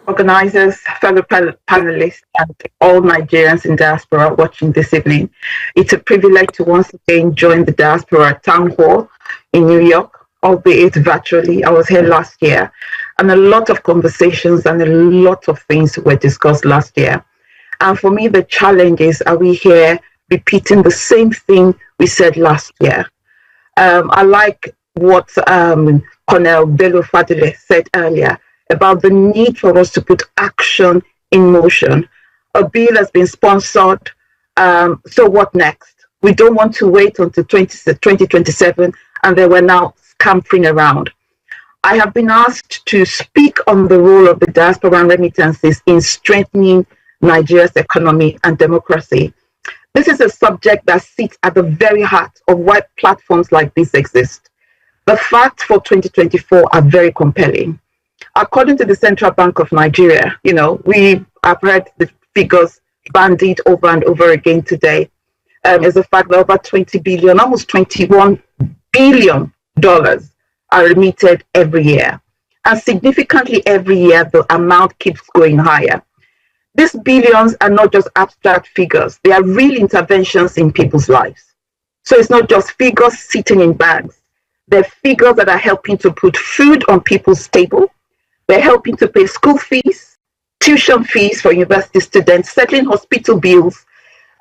organizers, fellow panelists, and all Nigerians in diaspora watching this evening. It's a privilege to once again join the Diaspora Town Hall in New York, albeit virtually. I was here last year, and a lot of conversations and a lot of things were discussed last year. And for me, the challenge is, are we here repeating the same thing we said last year? I like what Colonel Bello Fadile said earlier about the need for us to put action in motion. A bill has been sponsored. So what next? We don't want to wait until 2027 and then we're now scampering around. I have been asked to speak on the role of the diaspora and remittances in strengthening Nigeria's economy and democracy. This is a subject that sits at the very heart of why platforms like this exist. The facts for 2024 are very compelling. According to the Central Bank of Nigeria, we have heard the figures bandied over and over again today. Is the fact that over 20 billion, almost $21 billion are remitted every year. And significantly every year, the amount keeps going higher. These billions are not just abstract figures. They are real interventions in people's lives. So it's not just figures sitting in bags. They're figures that are helping to put food on people's table. They're helping to pay school fees, tuition fees for university students, settling hospital bills.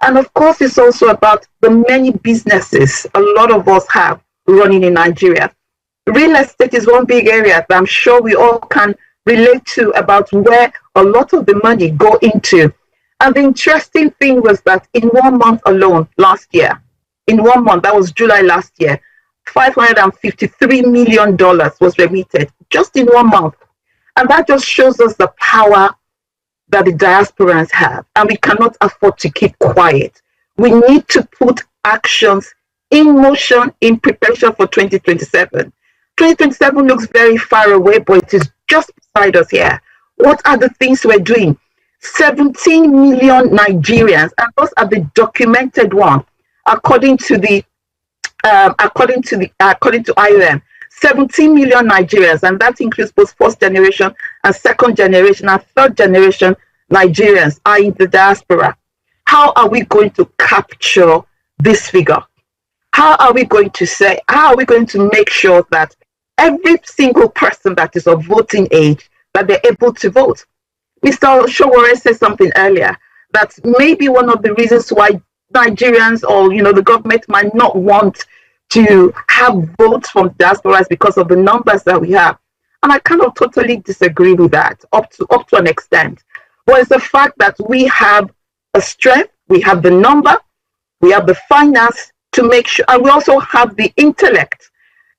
And of course, it's also about the many businesses a lot of us have running in Nigeria. Real estate is one big area that I'm sure we all can relate to, about where a lot of the money go into. And the interesting thing was that in 1 month alone last year, in 1 month, that was July last year, $553 million was remitted just in 1 month. And that just shows us the power that the diasporans have. And we cannot afford to keep quiet. We need to put actions in motion in preparation for 2027. 2027 looks very far away, but it is just beside us here. What are the things we're doing? 17 million Nigerians, and those are the documented ones, according to IOM. 17 million Nigerians, and that includes both first generation and second generation and third generation Nigerians are in the diaspora. How are we going to capture this figure? How are we going to make sure that every single person that is of voting age, that they're able to vote? Mr. Showore said something earlier, that maybe one of the reasons why Nigerians or the government might not want to have votes from diasporas because of the numbers that we have. And I kind of totally disagree with that up to an extent. But it's the fact that we have a strength, we have the number, we have the finance to make sure, and we also have the intellect.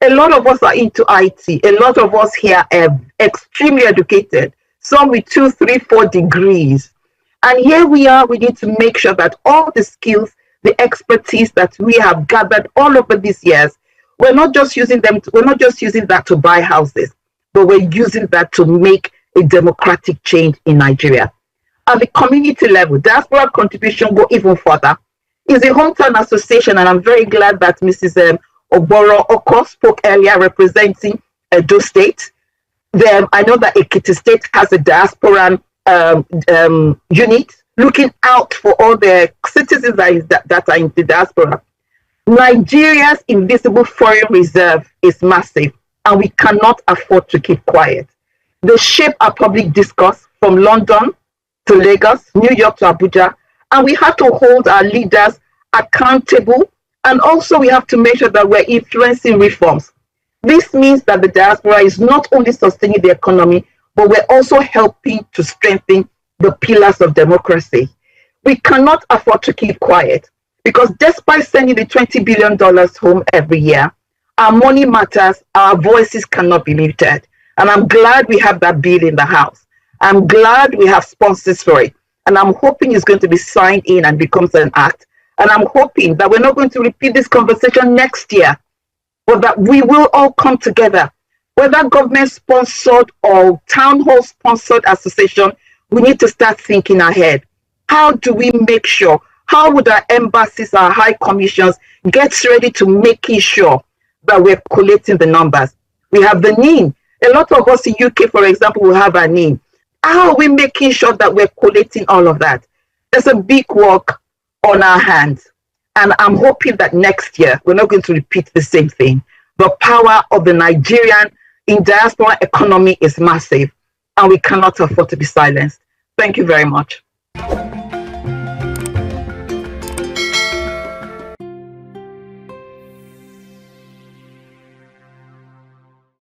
A lot of us are into IT. A lot of us here are extremely educated, some with 2, 3, 4 degrees. And here we are, we need to make sure that all the skills, the expertise that we have gathered all over these years, we're not just using that to buy houses, but we're using that to make a democratic change in Nigeria. At the community level, diaspora contribution go even further. It's a hometown association, and I'm very glad that Mrs. Oboro Oko spoke earlier representing Edo State. I know that Ekiti State has a diaspora unit looking out for all the citizens that are in the diaspora. Nigeria's invisible foreign reserve is massive, and we cannot afford to keep quiet. They shape our public discourse from London to Lagos, New York to Abuja, and we have to hold our leaders accountable, and also we have to make sure that we're influencing reforms. This means that the diaspora is not only sustaining the economy, but we're also helping to strengthen the pillars of democracy. We cannot afford to keep quiet, because despite sending the $20 billion home every year, our money matters, our voices cannot be muted. And I'm glad we have that bill in the House. I'm glad we have sponsors for it. And I'm hoping it's going to be signed in and becomes an act. And I'm hoping that we're not going to repeat this conversation next year, but that we will all come together. Whether government-sponsored or town hall-sponsored association, we need to start thinking ahead. How do we make sure? How would our embassies, our high commissions get ready to making sure that we're collating the numbers? We have the NIN. A lot of us in UK, for example, will have a NIN. How are we making sure that we're collating all of that? There's a big work on our hands. And I'm hoping that next year, we're not going to repeat the same thing. The power of the Nigerian in diaspora economy is massive, and we cannot afford to be silenced. Thank you very much.